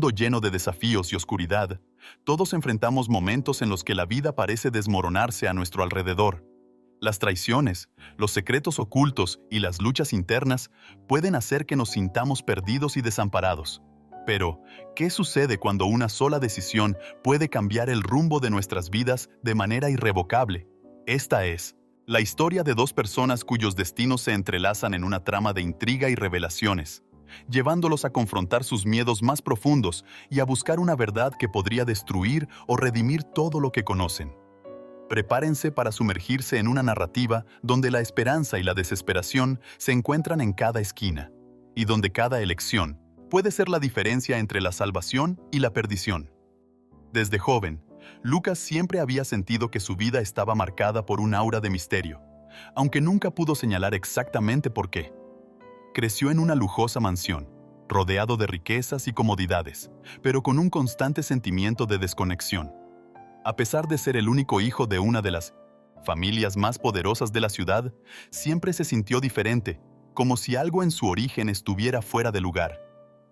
mundo lleno de desafíos y oscuridad, todos enfrentamos momentos en los que la vida parece desmoronarse a nuestro alrededor. Las traiciones, los secretos ocultos y las luchas internas pueden hacer que nos sintamos perdidos y desamparados. Pero, ¿qué sucede cuando una sola decisión puede cambiar el rumbo de nuestras vidas de manera irrevocable? Esta es la historia de dos personas cuyos destinos se entrelazan en una trama de intriga y revelaciones, llevándolos a confrontar sus miedos más profundos y a buscar una verdad que podría destruir o redimir todo lo que conocen. Prepárense para sumergirse en una narrativa donde la esperanza y la desesperación se encuentran en cada esquina, y donde cada elección puede ser la diferencia entre la salvación y la perdición. Desde joven, Lucas siempre había sentido que su vida estaba marcada por un aura de misterio, aunque nunca pudo señalar exactamente por qué. Creció en una lujosa mansión, rodeado de riquezas y comodidades, pero con un constante sentimiento de desconexión. A pesar de ser el único hijo de una de las familias más poderosas de la ciudad, siempre se sintió diferente, como si algo en su origen estuviera fuera de lugar.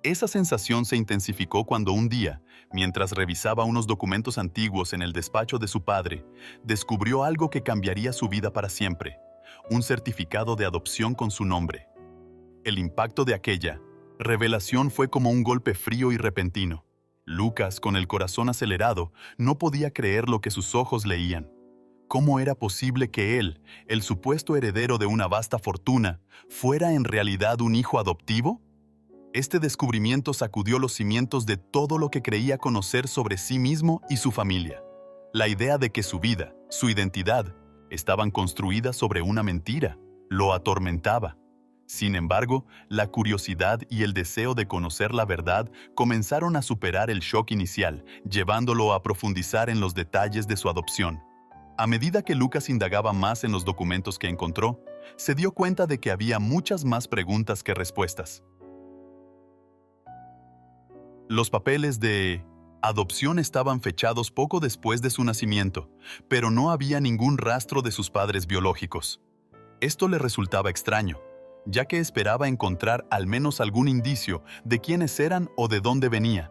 Esa sensación se intensificó cuando un día, mientras revisaba unos documentos antiguos en el despacho de su padre, descubrió algo que cambiaría su vida para siempre: un certificado de adopción con su nombre. El impacto de aquella revelación fue como un golpe frío y repentino. Lucas, con el corazón acelerado, no podía creer lo que sus ojos leían. ¿Cómo era posible que él, el supuesto heredero de una vasta fortuna, fuera en realidad un hijo adoptivo? Este descubrimiento sacudió los cimientos de todo lo que creía conocer sobre sí mismo y su familia. La idea de que su vida, su identidad, estaban construidas sobre una mentira, lo atormentaba. Sin embargo, la curiosidad y el deseo de conocer la verdad comenzaron a superar el shock inicial, llevándolo a profundizar en los detalles de su adopción. A medida que Lucas indagaba más en los documentos que encontró, se dio cuenta de que había muchas más preguntas que respuestas. Los papeles de adopción estaban fechados poco después de su nacimiento, pero no había ningún rastro de sus padres biológicos. Esto le resultaba extraño, ya que esperaba encontrar al menos algún indicio de quiénes eran o de dónde venía.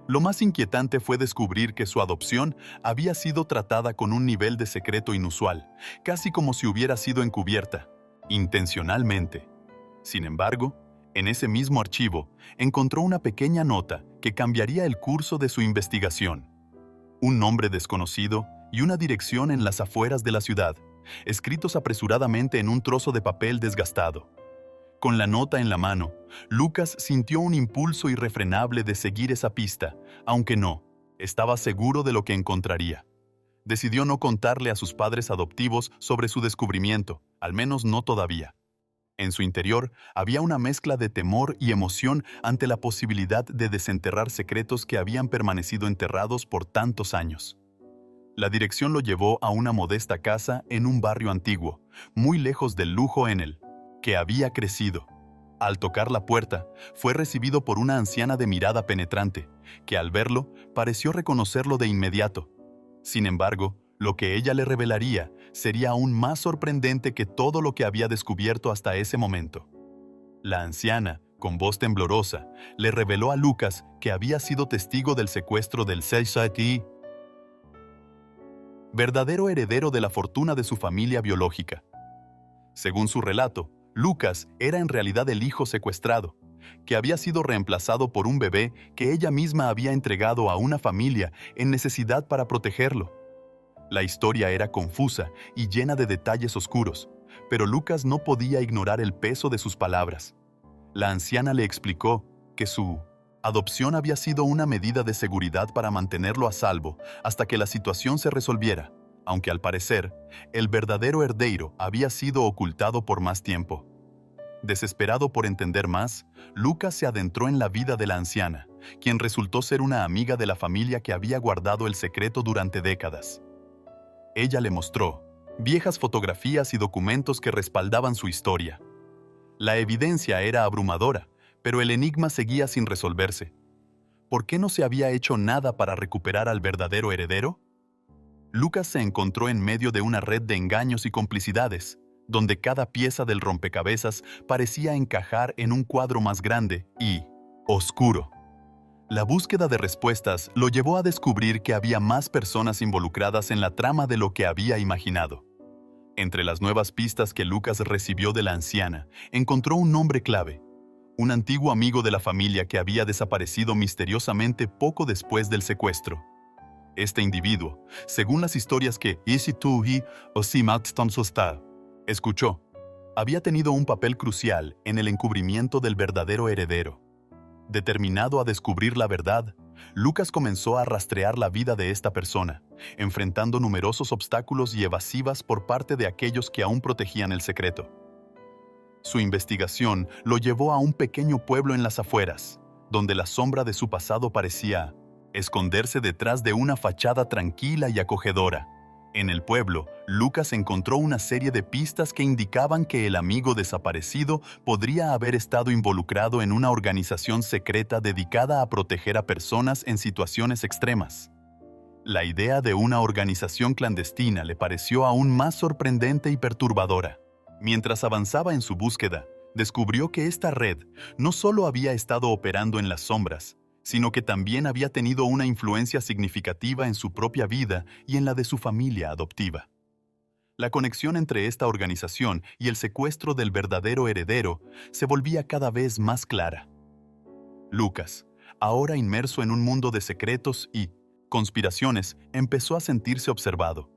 Lo más inquietante fue descubrir que su adopción había sido tratada con un nivel de secreto inusual, casi como si hubiera sido encubierta, intencionalmente. Sin embargo, en ese mismo archivo, encontró una pequeña nota que cambiaría el curso de su investigación. Un nombre desconocido y una dirección en las afueras de la ciudad, escritos apresuradamente en un trozo de papel desgastado. Con la nota en la mano, Lucas sintió un impulso irrefrenable de seguir esa pista, aunque no estaba seguro de lo que encontraría. Decidió no contarle a sus padres adoptivos sobre su descubrimiento, al menos no todavía. En su interior había una mezcla de temor y emoción ante la posibilidad de desenterrar secretos que habían permanecido enterrados por tantos años. La dirección lo llevó a una modesta casa en un barrio antiguo, muy lejos del lujo en el que había crecido. Al tocar la puerta, fue recibido por una anciana de mirada penetrante, que al verlo pareció reconocerlo de inmediato. Sin embargo, lo que ella le revelaría sería aún más sorprendente que todo lo que había descubierto hasta ese momento. La anciana, con voz temblorosa, le reveló a Lucas que había sido testigo del secuestro del Seisaki, verdadero heredero de la fortuna de su familia biológica. Según su relato, Lucas era en realidad el hijo secuestrado, que había sido reemplazado por un bebé que ella misma había entregado a una familia en necesidad para protegerlo. La historia era confusa y llena de detalles oscuros, pero Lucas no podía ignorar el peso de sus palabras. La anciana le explicó que su adopción había sido una medida de seguridad para mantenerlo a salvo hasta que la situación se resolviera, aunque al parecer, el verdadero heredero había sido ocultado por más tiempo. Desesperado por entender más, Lucas se adentró en la vida de la anciana, quien resultó ser una amiga de la familia que había guardado el secreto durante décadas. Ella le mostró viejas fotografías y documentos que respaldaban su historia. La evidencia era abrumadora, pero el enigma seguía sin resolverse. ¿Por qué no se había hecho nada para recuperar al verdadero heredero? Lucas se encontró en medio de una red de engaños y complicidades, donde cada pieza del rompecabezas parecía encajar en un cuadro más grande y oscuro. La búsqueda de respuestas lo llevó a descubrir que había más personas involucradas en la trama de lo que había imaginado. Entre las nuevas pistas que Lucas recibió de la anciana, encontró un nombre clave, un antiguo amigo de la familia que había desaparecido misteriosamente poco después del secuestro. Este individuo, según las historias que escuchó, había tenido un papel crucial en el encubrimiento del verdadero heredero. Determinado a descubrir la verdad, Lucas comenzó a rastrear la vida de esta persona, enfrentando numerosos obstáculos y evasivas por parte de aquellos que aún protegían el secreto. Su investigación lo llevó a un pequeño pueblo en las afueras, donde la sombra de su pasado parecía esconderse detrás de una fachada tranquila y acogedora. En el pueblo, Lucas encontró una serie de pistas que indicaban que el amigo desaparecido podría haber estado involucrado en una organización secreta dedicada a proteger a personas en situaciones extremas. La idea de una organización clandestina le pareció aún más sorprendente y perturbadora. Mientras avanzaba en su búsqueda, descubrió que esta red no solo había estado operando en las sombras, sino que también había tenido una influencia significativa en su propia vida y en la de su familia adoptiva. La conexión entre esta organización y el secuestro del verdadero heredero se volvía cada vez más clara. Lucas, ahora inmerso en un mundo de secretos y conspiraciones, empezó a sentirse observado.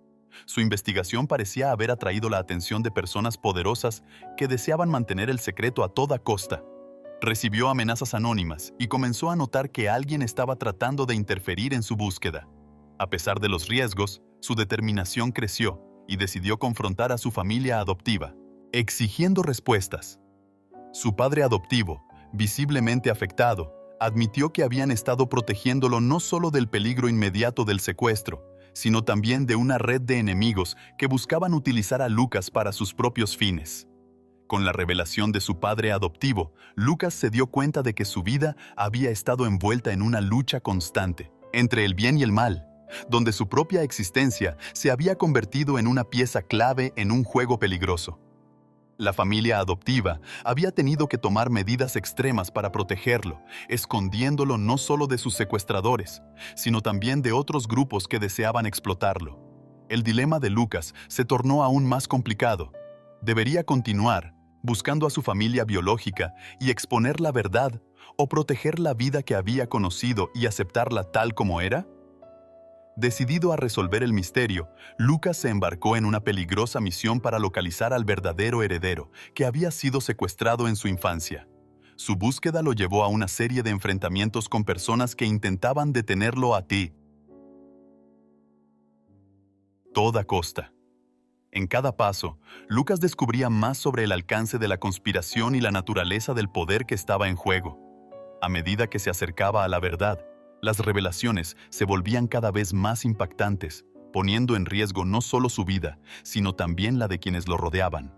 Su investigación parecía haber atraído la atención de personas poderosas que deseaban mantener el secreto a toda costa. Recibió amenazas anónimas y comenzó a notar que alguien estaba tratando de interferir en su búsqueda. A pesar de los riesgos, su determinación creció y decidió confrontar a su familia adoptiva, exigiendo respuestas. Su padre adoptivo, visiblemente afectado, admitió que habían estado protegiéndolo no solo del peligro inmediato del secuestro, sino también de una red de enemigos que buscaban utilizar a Lucas para sus propios fines. Con la revelación de su padre adoptivo, Lucas se dio cuenta de que su vida había estado envuelta en una lucha constante entre el bien y el mal, donde su propia existencia se había convertido en una pieza clave en un juego peligroso. La familia adoptiva había tenido que tomar medidas extremas para protegerlo, escondiéndolo no solo de sus secuestradores, sino también de otros grupos que deseaban explotarlo. El dilema de Lucas se tornó aún más complicado. ¿Debería continuar buscando a su familia biológica y exponer la verdad, o proteger la vida que había conocido y aceptarla tal como era? Decidido a resolver el misterio, Lucas se embarcó en una peligrosa misión para localizar al verdadero heredero, que había sido secuestrado en su infancia. Su búsqueda lo llevó a una serie de enfrentamientos con personas que intentaban detenerlo a toda costa. En cada paso, Lucas descubría más sobre el alcance de la conspiración y la naturaleza del poder que estaba en juego. A medida que se acercaba a la verdad, las revelaciones se volvían cada vez más impactantes, poniendo en riesgo no solo su vida, sino también la de quienes lo rodeaban.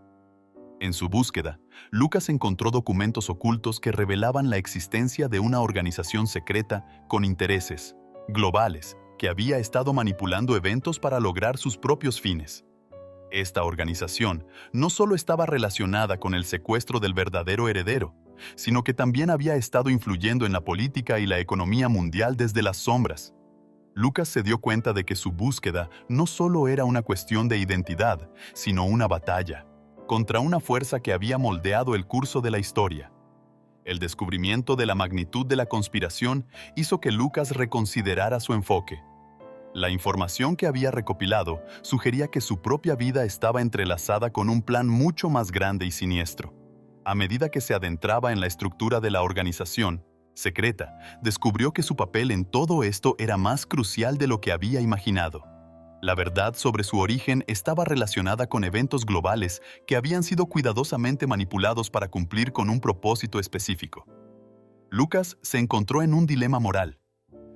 En su búsqueda, Lucas encontró documentos ocultos que revelaban la existencia de una organización secreta con intereses globales que había estado manipulando eventos para lograr sus propios fines. Esta organización no solo estaba relacionada con el secuestro del verdadero heredero, sino que también había estado influyendo en la política y la economía mundial desde las sombras. Lucas se dio cuenta de que su búsqueda no solo era una cuestión de identidad, sino una batalla contra una fuerza que había moldeado el curso de la historia. El descubrimiento de la magnitud de la conspiración hizo que Lucas reconsiderara su enfoque. La información que había recopilado sugería que su propia vida estaba entrelazada con un plan mucho más grande y siniestro. A medida que se adentraba en la estructura de la organización secreta, descubrió que su papel en todo esto era más crucial de lo que había imaginado. La verdad sobre su origen estaba relacionada con eventos globales que habían sido cuidadosamente manipulados para cumplir con un propósito específico. Lucas se encontró en un dilema moral.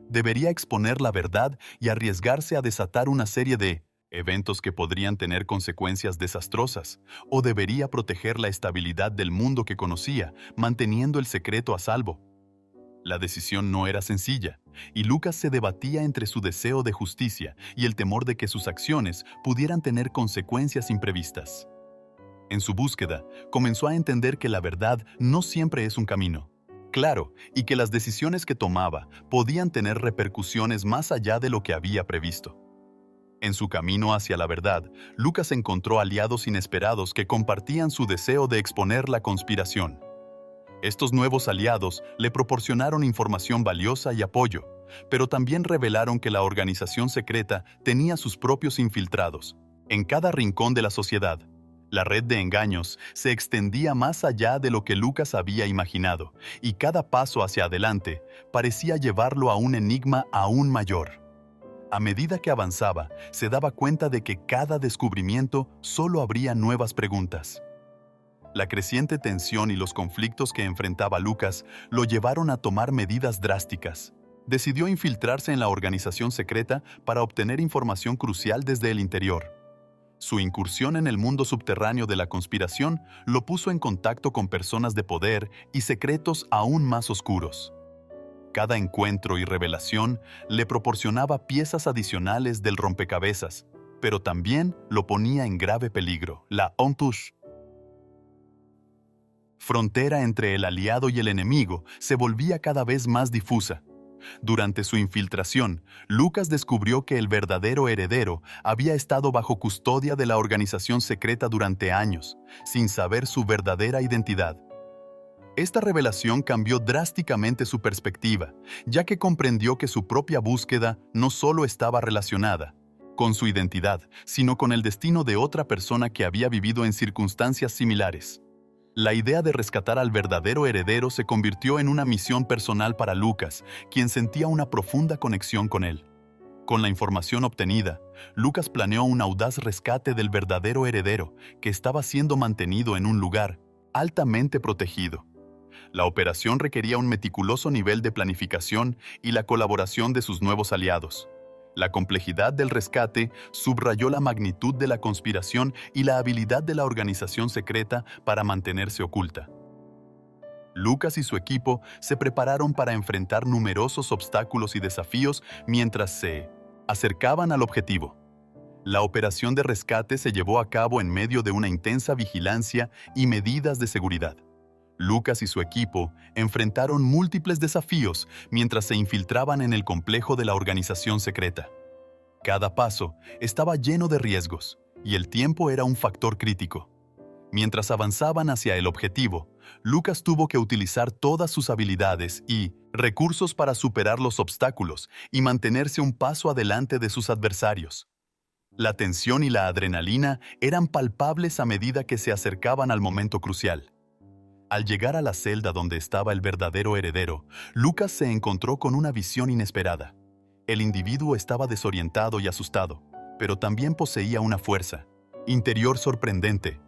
Debería exponer la verdad y arriesgarse a desatar una serie de eventos que podrían tener consecuencias desastrosas, o debería proteger la estabilidad del mundo que conocía, manteniendo el secreto a salvo. La decisión no era sencilla, y Lucas se debatía entre su deseo de justicia y el temor de que sus acciones pudieran tener consecuencias imprevistas. En su búsqueda, comenzó a entender que la verdad no siempre es un camino. claro, y que las decisiones que tomaba podían tener repercusiones más allá de lo que había previsto. En su camino hacia la verdad, Lucas encontró aliados inesperados que compartían su deseo de exponer la conspiración. Estos nuevos aliados le proporcionaron información valiosa y apoyo, pero también revelaron que la organización secreta tenía sus propios infiltrados. En cada rincón de la sociedad, la red de engaños se extendía más allá de lo que Lucas había imaginado, y cada paso hacia adelante parecía llevarlo a un enigma aún mayor. A medida que avanzaba, se daba cuenta de que cada descubrimiento solo abría nuevas preguntas. La creciente tensión y los conflictos que enfrentaba Lucas lo llevaron a tomar medidas drásticas. Decidió infiltrarse en la organización secreta para obtener información crucial desde el interior. Su incursión en el mundo subterráneo de la conspiración lo puso en contacto con personas de poder y secretos aún más oscuros. Cada encuentro y revelación le proporcionaba piezas adicionales del rompecabezas, pero también lo ponía en grave peligro. La frontera entre el aliado y el enemigo se volvía cada vez más difusa. Durante su infiltración, Lucas descubrió que el verdadero heredero había estado bajo custodia de la organización secreta durante años, sin saber su verdadera identidad. Esta revelación cambió drásticamente su perspectiva, ya que comprendió que su propia búsqueda no solo estaba relacionada con su identidad, sino con el destino de otra persona que había vivido en circunstancias similares. La idea de rescatar al verdadero heredero se convirtió en una misión personal para Lucas, quien sentía una profunda conexión con él. Con la información obtenida, Lucas planeó un audaz rescate del verdadero heredero, que estaba siendo mantenido en un lugar altamente protegido. La operación requería un meticuloso nivel de planificación y la colaboración de sus nuevos aliados. La complejidad del rescate subrayó la magnitud de la conspiración y la habilidad de la organización secreta para mantenerse oculta. Lucas y su equipo se prepararon para enfrentar numerosos obstáculos y desafíos mientras se acercaban al objetivo. La operación de rescate se llevó a cabo en medio de una intensa vigilancia y medidas de seguridad. Lucas y su equipo enfrentaron múltiples desafíos mientras se infiltraban en el complejo de la organización secreta. Cada paso estaba lleno de riesgos, y el tiempo era un factor crítico. Mientras avanzaban hacia el objetivo, Lucas tuvo que utilizar todas sus habilidades y recursos para superar los obstáculos y mantenerse un paso adelante de sus adversarios. La tensión y la adrenalina eran palpables a medida que se acercaban al momento crucial. Al llegar a la celda donde estaba el verdadero heredero, Lucas se encontró con una visión inesperada. El individuo estaba desorientado y asustado, pero también poseía una fuerza interior sorprendente.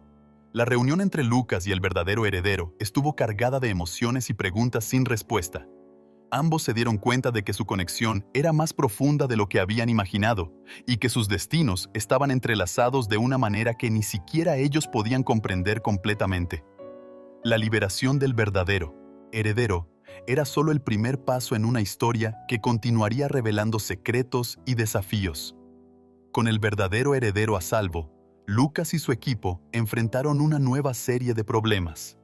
La reunión entre Lucas y el verdadero heredero estuvo cargada de emociones y preguntas sin respuesta. Ambos se dieron cuenta de que su conexión era más profunda de lo que habían imaginado y que sus destinos estaban entrelazados de una manera que ni siquiera ellos podían comprender completamente. La liberación del verdadero heredero era solo el primer paso en una historia que continuaría revelando secretos y desafíos. Con el verdadero heredero a salvo, Lucas y su equipo enfrentaron una nueva serie de problemas.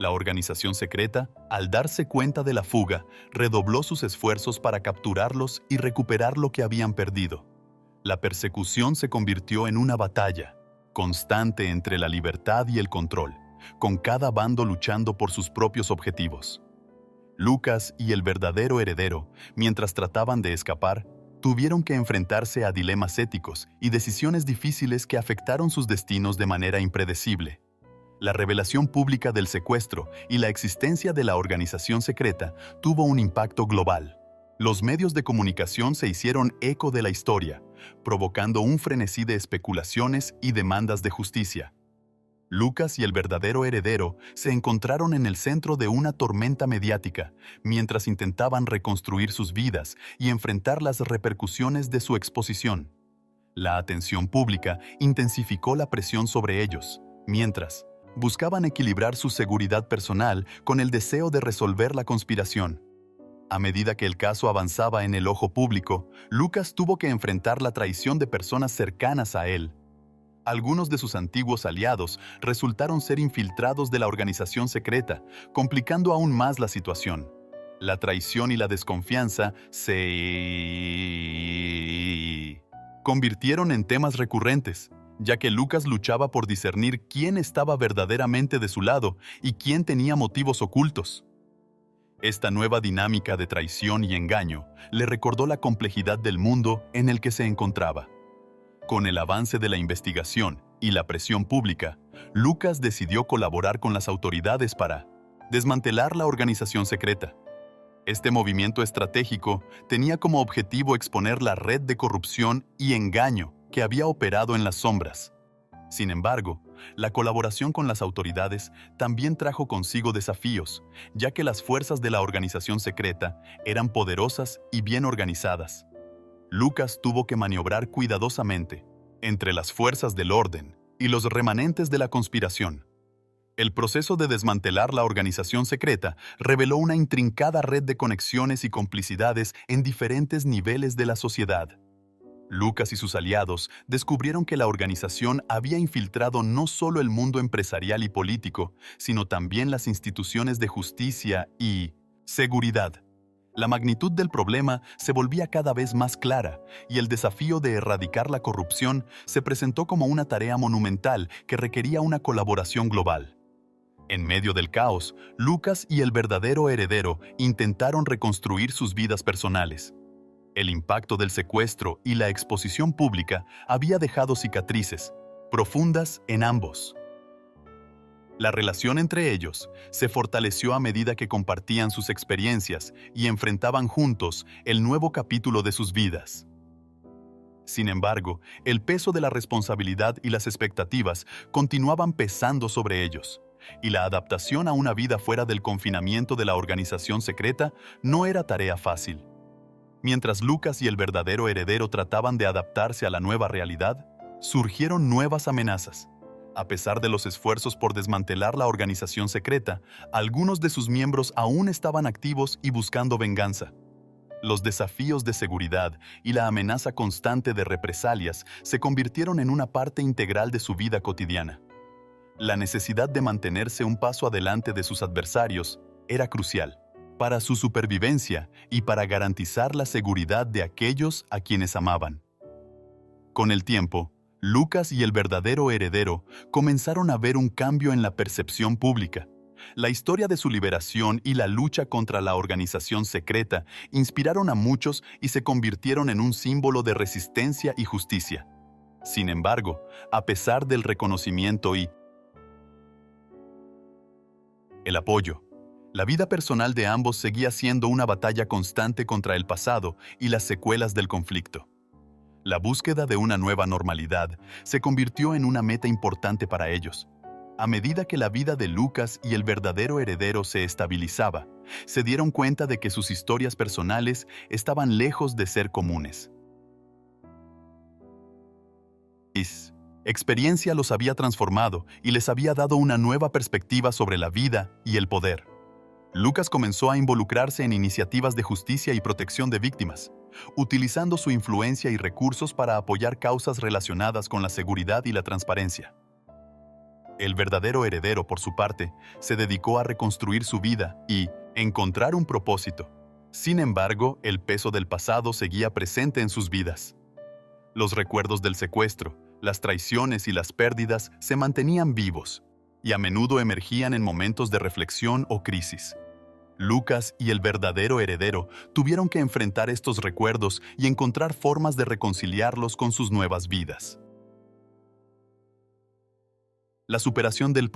La organización secreta, al darse cuenta de la fuga, redobló sus esfuerzos para capturarlos y recuperar lo que habían perdido. La persecución se convirtió en una batalla constante entre la libertad y el control, con cada bando luchando por sus propios objetivos. Lucas y el verdadero heredero, mientras trataban de escapar, tuvieron que enfrentarse a dilemas éticos y decisiones difíciles que afectaron sus destinos de manera impredecible. La revelación pública del secuestro y la existencia de la organización secreta tuvo un impacto global. Los medios de comunicación se hicieron eco de la historia, provocando un frenesí de especulaciones y demandas de justicia. Lucas y el verdadero heredero se encontraron en el centro de una tormenta mediática, mientras intentaban reconstruir sus vidas y enfrentar las repercusiones de su exposición. La atención pública intensificó la presión sobre ellos, mientras buscaban equilibrar su seguridad personal con el deseo de resolver la conspiración. A medida que el caso avanzaba en el ojo público, Lucas tuvo que enfrentar la traición de personas cercanas a él. algunos de sus antiguos aliados resultaron ser infiltrados de la organización secreta, complicando aún más la situación. La traición y la desconfianza se convirtieron en temas recurrentes, ya que Lucas luchaba por discernir quién estaba verdaderamente de su lado y quién tenía motivos ocultos. Esta nueva dinámica de traición y engaño le recordó la complejidad del mundo en el que se encontraba. Con el avance de la investigación y la presión pública, Lucas decidió colaborar con las autoridades para desmantelar la organización secreta. Este movimiento estratégico tenía como objetivo exponer la red de corrupción y engaño que había operado en las sombras. Sin embargo, la colaboración con las autoridades también trajo consigo desafíos, ya que las fuerzas de la organización secreta eran poderosas y bien organizadas. Lucas tuvo que maniobrar cuidadosamente entre las fuerzas del orden y los remanentes de la conspiración. El proceso de desmantelar la organización secreta reveló una intrincada red de conexiones y complicidades en diferentes niveles de la sociedad. Lucas y sus aliados descubrieron que la organización había infiltrado no solo el mundo empresarial y político, sino también las instituciones de justicia y seguridad. La magnitud del problema se volvía cada vez más clara, y el desafío de erradicar la corrupción se presentó como una tarea monumental que requería una colaboración global. En medio del caos, Lucas y el verdadero heredero intentaron reconstruir sus vidas personales. El impacto del secuestro y la exposición pública había dejado cicatrices profundas en ambos. La relación entre ellos se fortaleció a medida que compartían sus experiencias y enfrentaban juntos el nuevo capítulo de sus vidas. Sin embargo, el peso de la responsabilidad y las expectativas continuaban pesando sobre ellos, y la adaptación a una vida fuera del confinamiento de la organización secreta no era tarea fácil. Mientras Lucas y el verdadero heredero trataban de adaptarse a la nueva realidad, surgieron nuevas amenazas. A pesar de los esfuerzos por desmantelar la organización secreta, algunos de sus miembros aún estaban activos y buscando venganza. Los desafíos de seguridad y la amenaza constante de represalias se convirtieron en una parte integral de su vida cotidiana. La necesidad de mantenerse un paso adelante de sus adversarios era crucial para su supervivencia y para garantizar la seguridad de aquellos a quienes amaban. Con el tiempo, Lucas y el verdadero heredero comenzaron a ver un cambio en la percepción pública. La historia de su liberación y la lucha contra la organización secreta inspiraron a muchos y se convirtieron en un símbolo de resistencia y justicia. Sin embargo, a pesar del reconocimiento y el apoyo, la vida personal de ambos seguía siendo una batalla constante contra el pasado y las secuelas del conflicto. La búsqueda de una nueva normalidad se convirtió en una meta importante para ellos. A medida que la vida de Lucas y el verdadero heredero se estabilizaba, se dieron cuenta de que sus historias personales estaban lejos de ser comunes. Experiencia los había transformado y les había dado una nueva perspectiva sobre la vida y el poder. Lucas comenzó a involucrarse en iniciativas de justicia y protección de víctimas, utilizando su influencia y recursos para apoyar causas relacionadas con la seguridad y la transparencia. El verdadero heredero, por su parte, se dedicó a reconstruir su vida y encontrar un propósito. Sin embargo, el peso del pasado seguía presente en sus vidas. Los recuerdos del secuestro, las traiciones y las pérdidas se mantenían vivos, y a menudo emergían en momentos de reflexión o crisis. Lucas y el verdadero heredero tuvieron que enfrentar estos recuerdos y encontrar formas de reconciliarlos con sus nuevas vidas. La superación del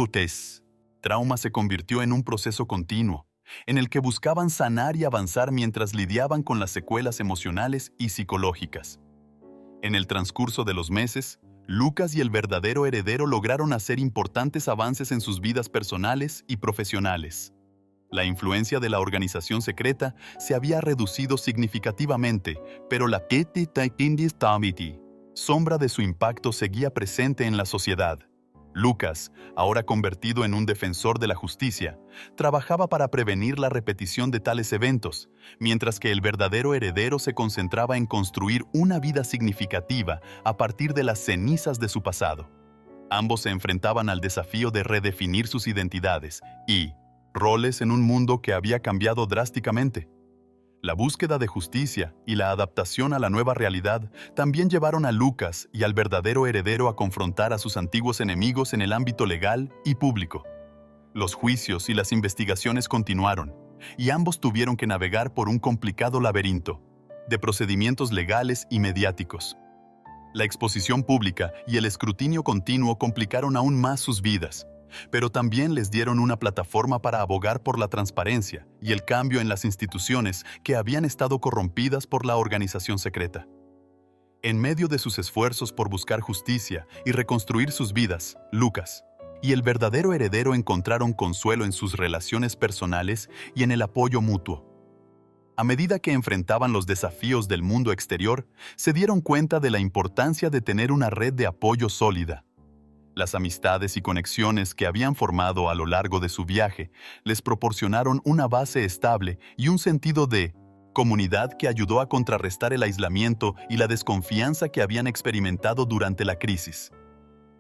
trauma se convirtió en un proceso continuo, en el que buscaban sanar y avanzar mientras lidiaban con las secuelas emocionales y psicológicas. En el transcurso de los meses, Lucas y el verdadero heredero lograron hacer importantes avances en sus vidas personales y profesionales. La influencia de la organización secreta se había reducido significativamente, pero la sombra de su impacto seguía presente en la sociedad. Lucas, ahora convertido en un defensor de la justicia, trabajaba para prevenir la repetición de tales eventos, mientras que el verdadero heredero se concentraba en construir una vida significativa a partir de las cenizas de su pasado. Ambos se enfrentaban al desafío de redefinir sus identidades y roles en un mundo que había cambiado drásticamente. La búsqueda de justicia y la adaptación a la nueva realidad también llevaron a Lucas y al verdadero heredero a confrontar a sus antiguos enemigos en el ámbito legal y público. Los juicios y las investigaciones continuaron, y ambos tuvieron que navegar por un complicado laberinto de procedimientos legales y mediáticos. La exposición pública y el escrutinio continuo complicaron aún más sus vidas, pero también les dieron una plataforma para abogar por la transparencia y el cambio en las instituciones que habían estado corrompidas por la organización secreta. En medio de sus esfuerzos por buscar justicia y reconstruir sus vidas, Lucas y el verdadero heredero encontraron consuelo en sus relaciones personales y en el apoyo mutuo. A medida que enfrentaban los desafíos del mundo exterior, se dieron cuenta de la importancia de tener una red de apoyo sólida. Las amistades y conexiones que habían formado a lo largo de su viaje les proporcionaron una base estable y un sentido de comunidad que ayudó a contrarrestar el aislamiento y la desconfianza que habían experimentado durante la crisis.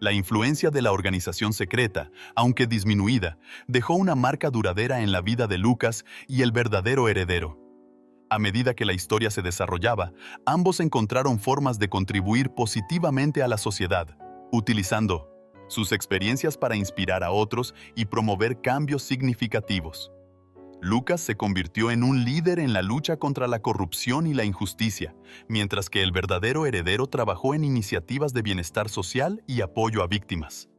La influencia de la organización secreta, aunque disminuida, dejó una marca duradera en la vida de Lucas y el verdadero heredero. A medida que la historia se desarrollaba, ambos encontraron formas de contribuir positivamente a la sociedad, utilizando sus experiencias para inspirar a otros y promover cambios significativos. Lucas se convirtió en un líder en la lucha contra la corrupción y la injusticia, mientras que el verdadero heredero trabajó en iniciativas de bienestar social y apoyo a víctimas.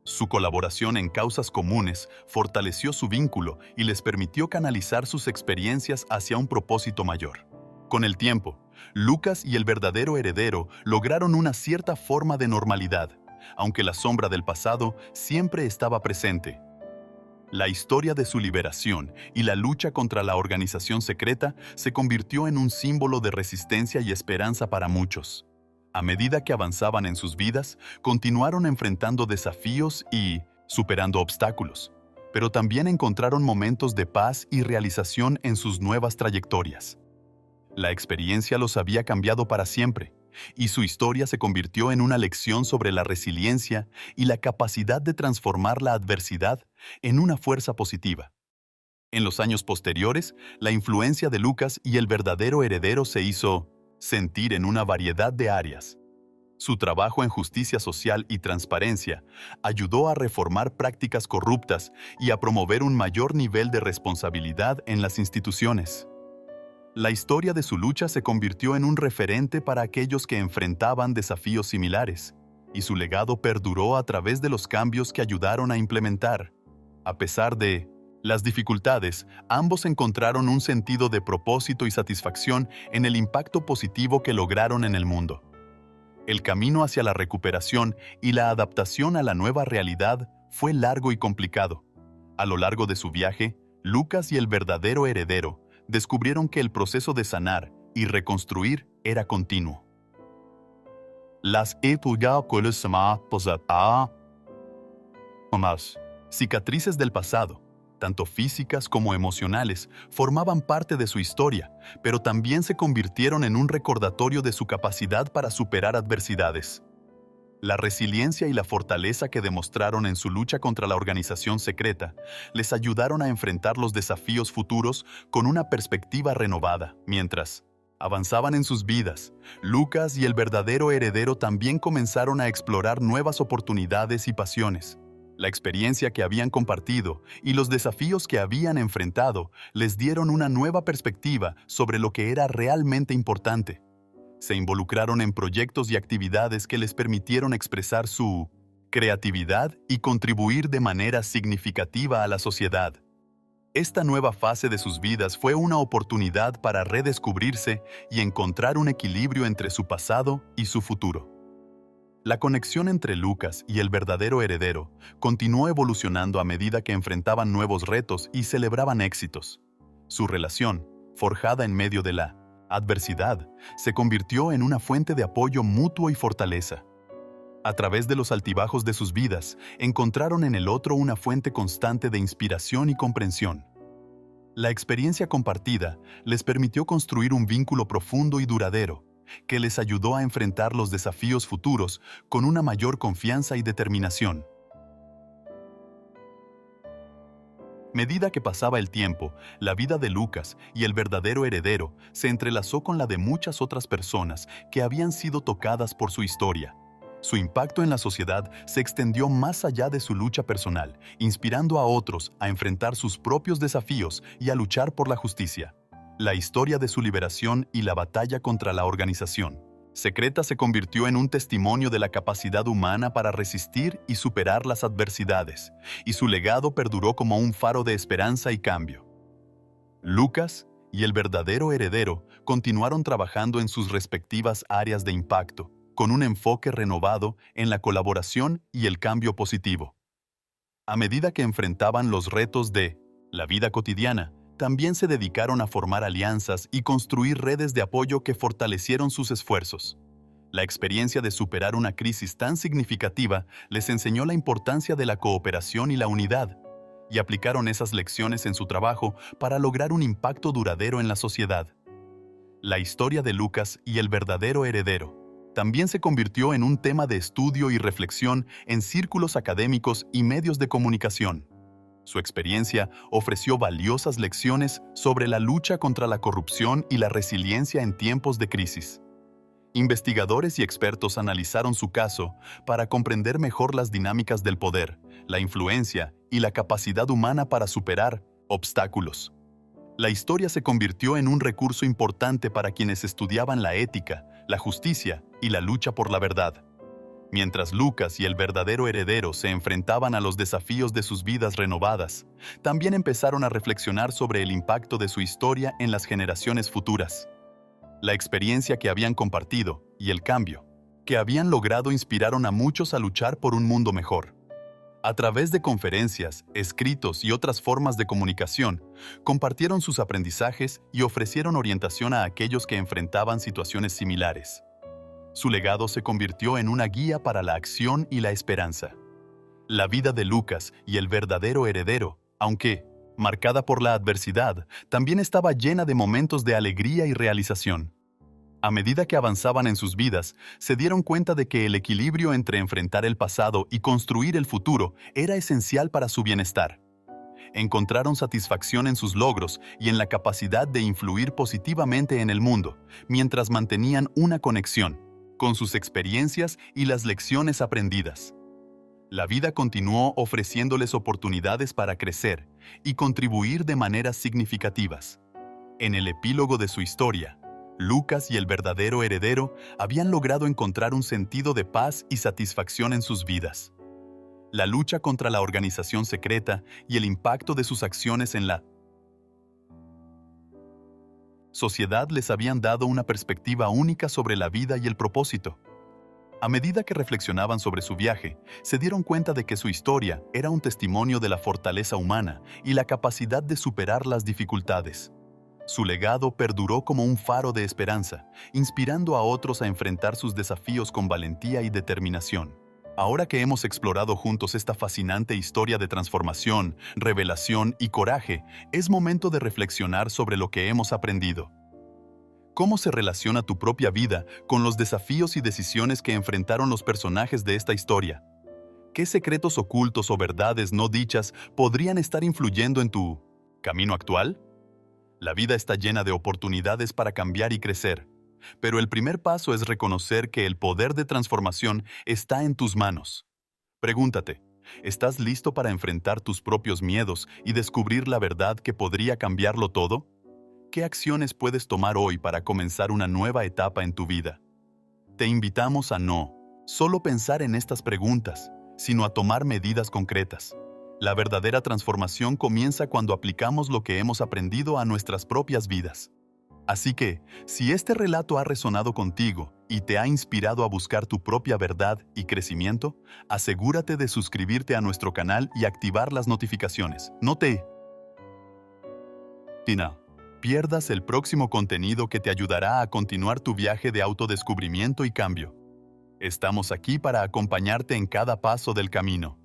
Su colaboración en causas comunes fortaleció su vínculo y les permitió canalizar sus experiencias hacia un propósito mayor. Con el tiempo, Lucas y el verdadero heredero lograron una cierta forma de normalidad, aunque la sombra del pasado siempre estaba presente. La historia de su liberación y la lucha contra la organización secreta se convirtió en un símbolo de resistencia y esperanza para muchos. A medida que avanzaban en sus vidas, continuaron enfrentando desafíos y superando obstáculos, pero también encontraron momentos de paz y realización en sus nuevas trayectorias. La experiencia los había cambiado para siempre, y su historia se convirtió en una lección sobre la resiliencia y la capacidad de transformar la adversidad en una fuerza positiva. En los años posteriores, la influencia de Lucas y el verdadero heredero se hizo sentir en una variedad de áreas. Su trabajo en justicia social y transparencia ayudó a reformar prácticas corruptas y a promover un mayor nivel de responsabilidad en las instituciones. La historia de su lucha se convirtió en un referente para aquellos que enfrentaban desafíos similares, y su legado perduró a través de los cambios que ayudaron a implementar. A pesar de las dificultades, ambos encontraron un sentido de propósito y satisfacción en el impacto positivo que lograron en el mundo. El camino hacia la recuperación y la adaptación a la nueva realidad fue largo y complicado. A lo largo de su viaje, Lucas y el verdadero heredero descubrieron que el proceso de sanar y reconstruir era continuo. Las cicatrices del pasado, tanto físicas como emocionales, formaban parte de su historia, pero también se convirtieron en un recordatorio de su capacidad para superar adversidades. La resiliencia y la fortaleza que demostraron en su lucha contra la organización secreta les ayudaron a enfrentar los desafíos futuros con una perspectiva renovada. Mientras avanzaban en sus vidas, Lucas y el verdadero heredero también comenzaron a explorar nuevas oportunidades y pasiones. La experiencia que habían compartido y los desafíos que habían enfrentado les dieron una nueva perspectiva sobre lo que era realmente importante. Se involucraron en proyectos y actividades que les permitieron expresar su creatividad y contribuir de manera significativa a la sociedad. Esta nueva fase de sus vidas fue una oportunidad para redescubrirse y encontrar un equilibrio entre su pasado y su futuro. La conexión entre Lucas y el verdadero heredero continuó evolucionando a medida que enfrentaban nuevos retos y celebraban éxitos. Su relación, forjada en medio de la adversidad, se convirtió en una fuente de apoyo mutuo y fortaleza. A través de los altibajos de sus vidas, encontraron en el otro una fuente constante de inspiración y comprensión. La experiencia compartida les permitió construir un vínculo profundo y duradero, que les ayudó a enfrentar los desafíos futuros con una mayor confianza y determinación. Medida que pasaba el tiempo, la vida de Lucas y el verdadero heredero se entrelazó con la de muchas otras personas que habían sido tocadas por su historia. Su impacto en la sociedad se extendió más allá de su lucha personal, inspirando a otros a enfrentar sus propios desafíos y a luchar por la justicia. La historia de su liberación y la batalla contra la organización secreta se convirtió en un testimonio de la capacidad humana para resistir y superar las adversidades, y su legado perduró como un faro de esperanza y cambio. Lucas y el verdadero heredero continuaron trabajando en sus respectivas áreas de impacto, con un enfoque renovado en la colaboración y el cambio positivo. A medida que enfrentaban los retos de la vida cotidiana, también se dedicaron a formar alianzas y construir redes de apoyo que fortalecieron sus esfuerzos. La experiencia de superar una crisis tan significativa les enseñó la importancia de la cooperación y la unidad, y aplicaron esas lecciones en su trabajo para lograr un impacto duradero en la sociedad. La historia de Lucas y el verdadero heredero también se convirtió en un tema de estudio y reflexión en círculos académicos y medios de comunicación. Su experiencia ofreció valiosas lecciones sobre la lucha contra la corrupción y la resiliencia en tiempos de crisis. Investigadores y expertos analizaron su caso para comprender mejor las dinámicas del poder, la influencia y la capacidad humana para superar obstáculos. La historia se convirtió en un recurso importante para quienes estudiaban la ética, la justicia y la lucha por la verdad. Mientras Lucas y el verdadero heredero se enfrentaban a los desafíos de sus vidas renovadas, también empezaron a reflexionar sobre el impacto de su historia en las generaciones futuras. La experiencia que habían compartido y el cambio que habían logrado inspiraron a muchos a luchar por un mundo mejor. A través de conferencias, escritos y otras formas de comunicación, compartieron sus aprendizajes y ofrecieron orientación a aquellos que enfrentaban situaciones similares. Su legado se convirtió en una guía para la acción y la esperanza. La vida de Lucas y el verdadero heredero, aunque marcada por la adversidad, también estaba llena de momentos de alegría y realización. A medida que avanzaban en sus vidas, se dieron cuenta de que el equilibrio entre enfrentar el pasado y construir el futuro era esencial para su bienestar. Encontraron satisfacción en sus logros y en la capacidad de influir positivamente en el mundo, mientras mantenían una conexión con sus experiencias y las lecciones aprendidas. La vida continuó ofreciéndoles oportunidades para crecer y contribuir de maneras significativas. En el epílogo de su historia, Lucas y el verdadero heredero habían logrado encontrar un sentido de paz y satisfacción en sus vidas. La lucha contra la organización secreta y el impacto de sus acciones en la sociedad les habían dado una perspectiva única sobre la vida y el propósito. A medida que reflexionaban sobre su viaje, se dieron cuenta de que su historia era un testimonio de la fortaleza humana y la capacidad de superar las dificultades. Su legado perduró como un faro de esperanza, inspirando a otros a enfrentar sus desafíos con valentía y determinación. Ahora que hemos explorado juntos esta fascinante historia de transformación, revelación y coraje, es momento de reflexionar sobre lo que hemos aprendido. ¿Cómo se relaciona tu propia vida con los desafíos y decisiones que enfrentaron los personajes de esta historia? ¿Qué secretos ocultos o verdades no dichas podrían estar influyendo en tu camino actual? La vida está llena de oportunidades para cambiar y crecer, pero el primer paso es reconocer que el poder de transformación está en tus manos. Pregúntate, ¿estás listo para enfrentar tus propios miedos y descubrir la verdad que podría cambiarlo todo? ¿Qué acciones puedes tomar hoy para comenzar una nueva etapa en tu vida? Te invitamos a no solo pensar en estas preguntas, sino a tomar medidas concretas. La verdadera transformación comienza cuando aplicamos lo que hemos aprendido a nuestras propias vidas. Así que, si este relato ha resonado contigo y te ha inspirado a buscar tu propia verdad y crecimiento, asegúrate de suscribirte a nuestro canal y activar las notificaciones. No te pierdas el próximo contenido que te ayudará a continuar tu viaje de autodescubrimiento y cambio. Estamos aquí para acompañarte en cada paso del camino.